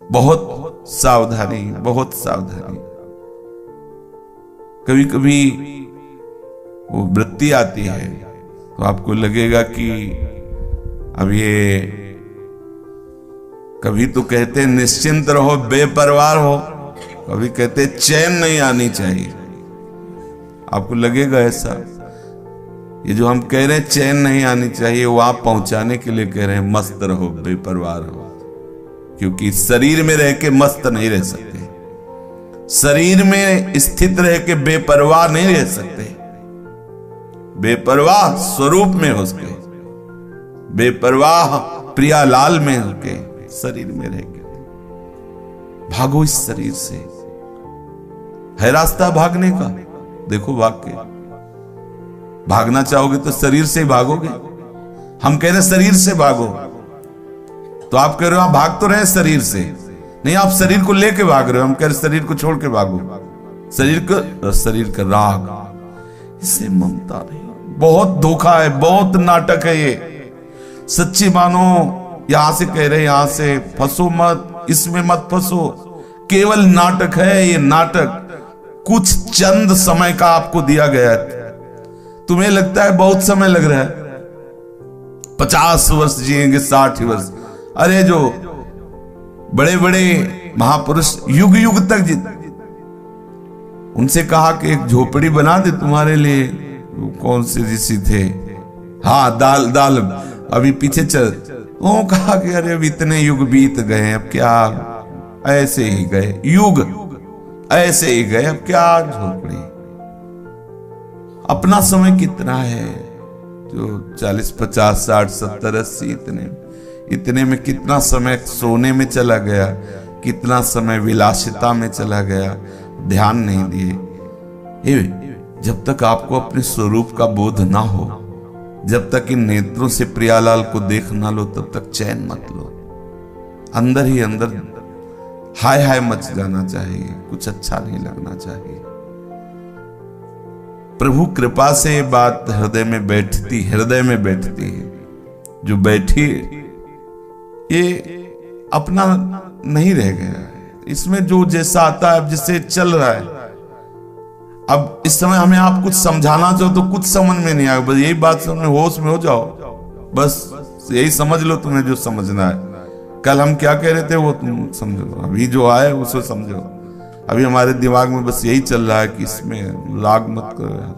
बहुत सावधानी, बहुत सावधानी। कभी कभी वो वृत्ति आती है तो आपको लगेगा कि अब ये, कभी तो कहते निश्चिंत रहो, बेपरवाह हो, कभी कहते चैन नहीं आनी चाहिए। आपको लगेगा ऐसा, ये जो हम कह रहे हैं चैन नहीं आनी चाहिए, वो आप पहुंचाने के लिए कह रहे हैं मस्त रहो, बेपरवाह रहो। क्योंकि शरीर में रह के मस्त नहीं रह सकते, शरीर में स्थित रह के बेपरवाह नहीं रह सकते। बेपरवाह स्वरूप में हो सके, बेपरवाह प्रियालाल में होके शरीर में रह के भागो। इस शरीर से है रास्ता भागने का, देखो भाग के। भागना चाहोगे तो शरीर से ही भागोगे। हम कह रहे शरीर से भागो, तो आप कह रहे हो आप भाग तो रहे शरीर से, नहीं आप शरीर को लेके भाग रहे हो। हम कह रहे शरीर को छोड़ के भागो, शरीर का राग, इससे ममता नहीं। बहुत धोखा है, बहुत नाटक है ये। सच्ची मानो, यहां से कह रहे यहां से फंसो मत, इसमें मत फंसो, केवल नाटक है ये। नाटक कुछ चंद समय का आपको दिया गया है। तुम्हें लगता है बहुत समय लग रहा है, 50 वर्ष जिएंगे, 60 वर्ष। अरे जो बड़े बड़े महापुरुष युग युग तक जीते, उनसे कहा कि एक झोपड़ी बना दे तुम्हारे लिए। वो कौन से ऋषि थे, हाँ दाल अभी पीछे चल। वो कहा कि अरे अब इतने युग बीत गए, अब क्या, ऐसे ही गए युग, ऐसे ही गए, अब क्या झोपड़ी। अपना समय कितना है, जो 40 50 60 70 80, इतने में कितना समय सोने में चला गया, कितना समय विलासिता में चला गया, ध्यान नहीं दिए। जब तक आपको अपने स्वरूप का बोध ना हो, जब तक इन नेत्रों से प्रियालाल को देख ना लो, तब तक चैन मत लो। अंदर ही अंदर हाय हाय मच जाना चाहिए, कुछ अच्छा नहीं लगना चाहिए। प्रभु कृपा से ये बात हृदय में बैठती है। जो बैठी ये अपना नहीं रह गया है, इसमें जो जैसा आता है, अब जिससे चल रहा है। अब इस समय हमें आप कुछ समझाना चाहो तो कुछ समझ में नहीं आएगा, बस यही बात समझ, होश में हो जाओ, बस यही समझ लो तुम्हें जो समझना है। कल हम क्या कह रहे थे वो तुम समझो, अभी जो आए उसे समझो। अभी हमारे दिमाग में बस यही चल रहा है कि इसमें राग मत करो यार,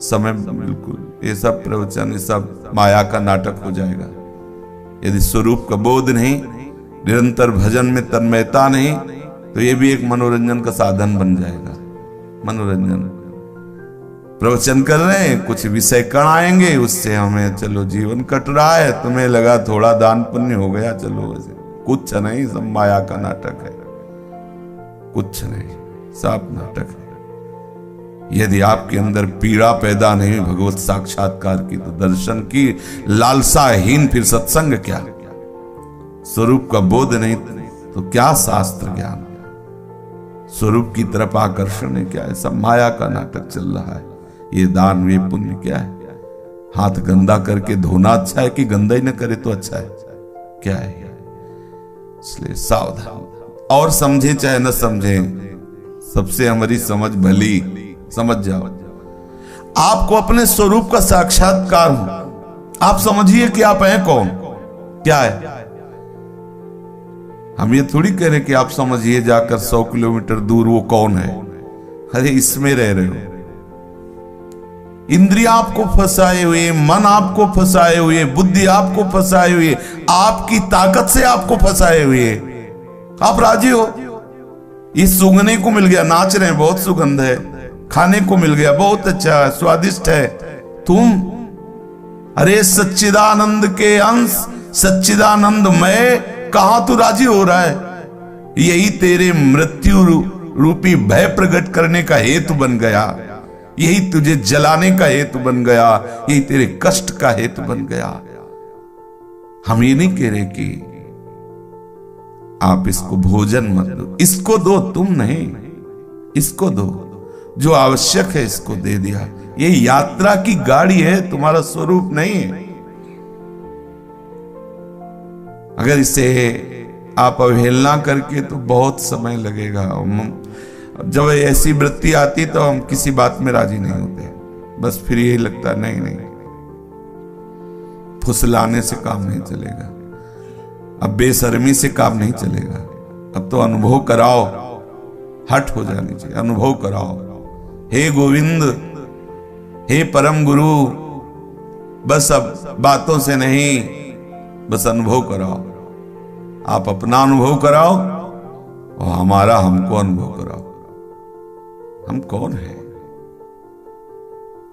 समय बिल्कुल ये सब प्रवचन, ये सब माया का नाटक हो जाएगा। यदि स्वरूप का बोध नहीं, निरंतर भजन में तन्मयता नहीं, तो ये भी एक मनोरंजन का साधन बन जाएगा। मनोरंजन, प्रवचन कर रहे हैं, कुछ विषय कण आएंगे, उससे हमें चलो जीवन कट रहा है, तुम्हें लगा थोड़ा दान पुण्य हो गया, चलो वैसे कुछ नहीं, सब माया का नाटक है, कुछ नहीं, सब नाटक है। यदि आपके अंदर पीड़ा पैदा नहीं भगवत साक्षात्कार की, तो दर्शन की लालसाहीन फिर सत्संग क्या, स्वरूप का बोध नहीं तो क्या शास्त्र ज्ञान, स्वरूप की तरफ आकर्षण है क्या है, सब माया का नाटक चल रहा है। ये दान ये पुण्य क्या है, हाथ गंदा करके धोना अच्छा है कि गंदा ही न करे तो अच्छा है, क्या है। इसलिए सावधान, और समझे चाहे न समझे, सबसे हमारी समझ भली, समझ जाओ। आपको अपने स्वरूप का साक्षात्कार हो, आप समझिए कि आप हैं कौन, क्या है। हम ये थोड़ी कह रहे कि आप समझिए जाकर 100 किलोमीटर दूर वो कौन है। अरे इसमें रह रहे हो, इंद्रिया आपको फंसाए हुए, मन आपको फंसाए हुए, बुद्धि आपको फंसाए हुए, आपकी ताकत से आपको फंसाए हुए। आप राजी हो, ये सूंघने को मिल गया, नाच रहे हैं, बहुत सुगंध है, खाने को मिल गया, बहुत अच्छा है, स्वादिष्ट है, तुम अरे सच्चिदानंद के अंश, सच्चिदानंद मैं, कहां तू राजी हो रहा है। यही तेरे मृत्यु रूपी भय प्रकट करने का हेतु बन गया, यही तुझे जलाने का हेतु बन गया, यही तेरे कष्ट का हेतु बन गया। हम ये नहीं कह रहे कि आप इसको भोजन मत दो, इसको दो, तुम नहीं, इसको दो, जो आवश्यक है इसको दे दिया। ये यात्रा की गाड़ी है, तुम्हारा स्वरूप नहीं है। अगर इसे आप अवहेलना करके तो बहुत समय लगेगा। जब ऐसी वृत्ति आती तो हम किसी बात में राजी नहीं होते, बस फिर यही लगता नहीं नहीं, फुसलाने से काम नहीं चलेगा, अब बेशर्मी से काम नहीं चलेगा, अब तो अनुभव कराओ, हट हो जानी चाहिए, अनुभव कराओ। हे गोविंद, हे परम गुरु, बस अब बातों से नहीं, बस अनुभव कराओ। आप अपना अनुभव कराओ और हमारा हमको अनुभव कराओ। हम कौन है?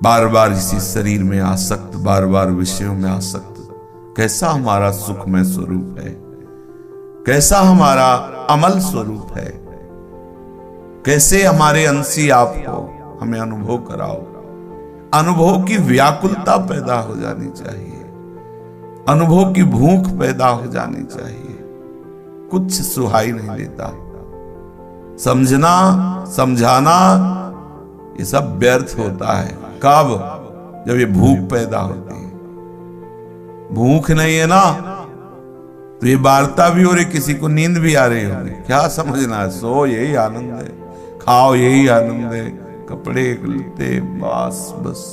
बार बार इसी शरीर में आसक्त, बार बार विषयों में आसक्त। कैसा हमारा सुखमय स्वरूप है, कैसा हमारा अमल स्वरूप है, कैसे हमारे अंशी आप हो, हमें अनुभव कराओ। अनुभव की व्याकुलता पैदा हो जानी चाहिए, अनुभव की भूख पैदा हो जानी चाहिए। कुछ सुहाई नहीं देता, समझना समझाना ये सब व्यर्थ होता है। कब? जब ये भूख पैदा होती है। भूख नहीं है ना तो ये वार्ता भी हो रही, किसी को नींद भी आ रही होगी, क्या समझना है? सो यही आनंद है, खाओ यही आनंद है, कपड़े लते बस बस।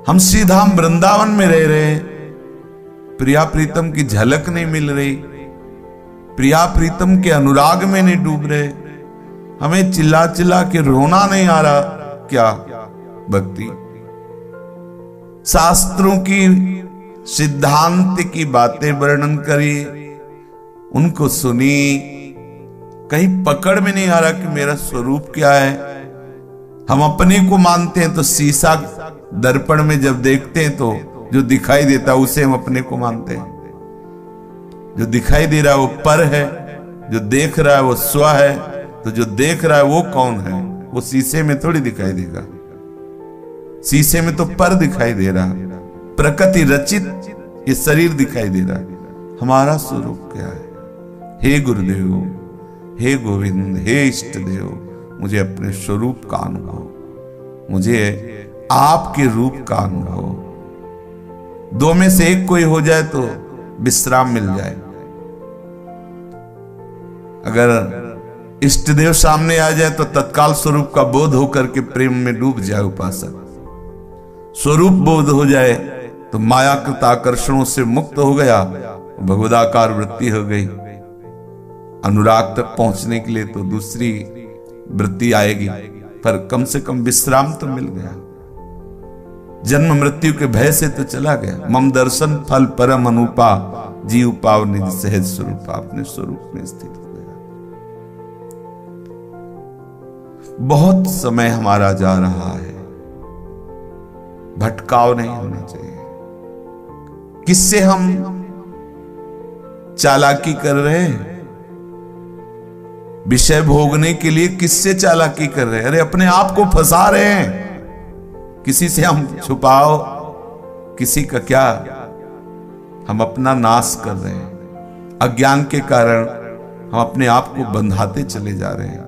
हम श्रीधाम वृंदावन में रह रहे हैं, प्रिया प्रीतम की झलक नहीं मिल रही, प्रिया प्रीतम के अनुराग में नहीं डूब रहे, हमें चिल्ला चिल्ला के रोना नहीं आ रहा। क्या भक्ति? शास्त्रों की सिद्धांत की बातें वर्णन करी, उनको सुनी, कहीं पकड़ में नहीं आ रहा कि मेरा स्वरूप क्या है। हम अपने को मानते हैं तो शीशा दर्पण में जब देखते हैं तो जो दिखाई देता है उसे हम अपने को मानते हैं। जो दिखाई दे रहा है वो पर है, जो देख रहा है वो स्व है, तो जो देख रहा है वो कौन है? वो शीशे में थोड़ी दिखाई देगा, शीशे में तो पर दिखाई दे रहा, प्रकृति रचित ये शरीर दिखाई दे रहा है। हमारा स्वरूप क्या है? हे गुरुदेव, हे गोविंद, हे इष्ट देव, मुझे अपने स्वरूप का अनुभव, मुझे आपके रूप का अनुभव। दो में से एक कोई हो जाए तो विश्राम मिल जाए। अगर इष्ट देव सामने आ जाए तो तत्काल स्वरूप का बोध होकर के प्रेम में डूब जाए उपासक। स्वरूप बोध हो जाए तो मायाकृत आकर्षणों से मुक्त हो गया, भगवदाकार वृत्ति हो गई। अनुराग तक पहुंचने के लिए तो दूसरी वृत्ति आएगी, पर कम से कम विश्राम तो मिल गया। जन्म मृत्यु के भय से तो चला गया। मम दर्शन फल परम अनुपा, जीव पाव निज सहज स्वरूप, अपने स्वरूप में स्थित हो गया। बहुत समय हमारा जा रहा है, भटकाव नहीं होना चाहिए। किससे हम चालाकी कर रहे हैं? विषय भोगने के लिए किससे चालाकी कर रहे हैं? अरे अपने आप को फंसा रहे हैं। किसी से हम छुपाओ, किसी का क्या, हम अपना नाश कर रहे हैं। अज्ञान के कारण हम अपने आप को बंधाते चले जा रहे हैं।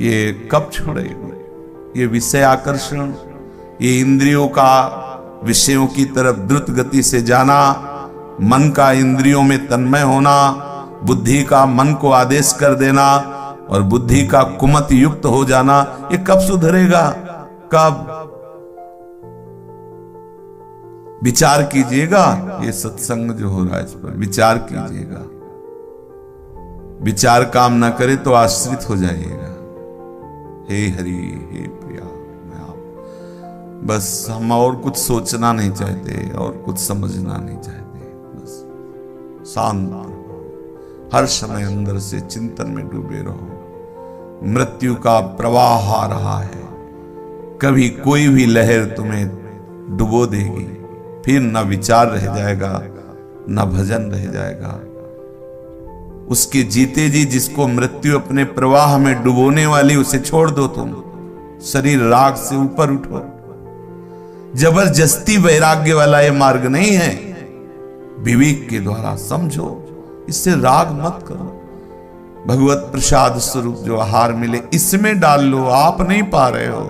ये कब छोड़ेंगे? ये विषय आकर्षण, ये इंद्रियों का विषयों की तरफ द्रुत गति से जाना, मन का इंद्रियों में तन्मय होना, बुद्धि का मन को आदेश कर देना और बुद्धि का कुमत युक्त हो जाना, ये कब सुधरेगा? कब? विचार कीजिएगा, ये सत्संग जो हो रहा है इस पर विचार कीजिएगा। विचार काम ना करे तो आश्रित हो जाइएगा। हे हरि, हे प्रिया, मैं आप, बस हम और कुछ सोचना नहीं चाहते और कुछ समझना नहीं चाहते, बस शांत रहो, हर समय अंदर से चिंतन में डूबे रहो। मृत्यु का प्रवाह आ रहा है, कभी कोई भी लहर तुम्हें डुबो देगी, फिर न विचार रह जाएगा, न भजन रह जाएगा। उसके जीते जी जिसको मृत्यु अपने प्रवाह में डुबोने वाली, उसे छोड़ दो तुम। शरीर राग से ऊपर उठो। जबरदस्ती वैराग्य वाला ये मार्ग नहीं है, विवेक के द्वारा समझो, इससे राग मत करो। भगवत प्रसाद स्वरूप जो आहार मिले इसमें डाल लो, आप नहीं पा रहे हो।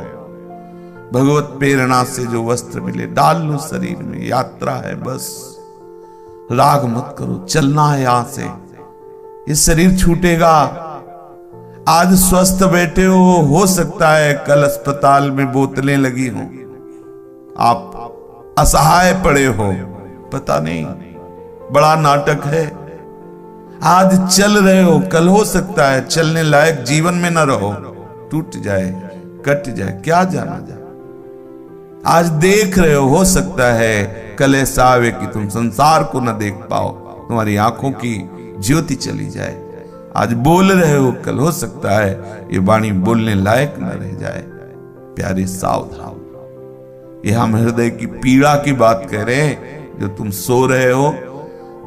भगवत प्रेरणा से जो वस्त्र मिले डाल लो शरीर में, यात्रा है बस। राग मत करो, चलना है यहां से। ये शरीर छूटेगा। आज स्वस्थ बैठे हो सकता है कल अस्पताल में बोतलें लगी हों, आप असहाय पड़े हो, पता नहीं, बड़ा नाटक है। आज चल रहे हो, कल हो सकता है चलने लायक जीवन में न रहो, टूट जाए, कट जाए, क्या जाना जाए। आज देख रहे हो सकता है कल ऐसा आवे कि तुम संसार को न देख पाओ, तुम्हारी आंखों की ज्योति चली जाए। आज बोल रहे हो, कल हो सकता है ये वाणी बोलने लायक न रह जाए। प्यारे सावधान, ये हम हृदय की पीड़ा की बात कह रहे हैं। जो तुम सो रहे हो,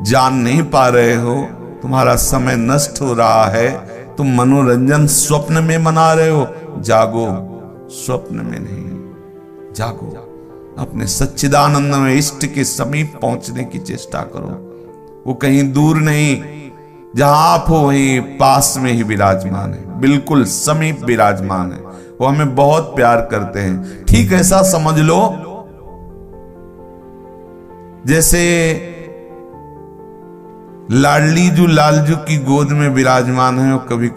जान नहीं पा रहे हो, तुम्हारा समय नष्ट हो रहा है, तुम मनोरंजन स्वप्न में मना रहे हो, जागो, स्वप्न में नहीं, जागो, अपने सच्चिदानंद में इष्ट के समीप पहुंचने की चेष्टा करो। वो कहीं दूर नहीं, जहां आप हो वहीं पास में ही विराजमान है, बिल्कुल समीप विराजमान है। वो हमें बहुत प्यार करते हैं। ठीक ऐसा समझ लो जैसे लाडली जो लालजू की गोद में विराजमान है, वो कभी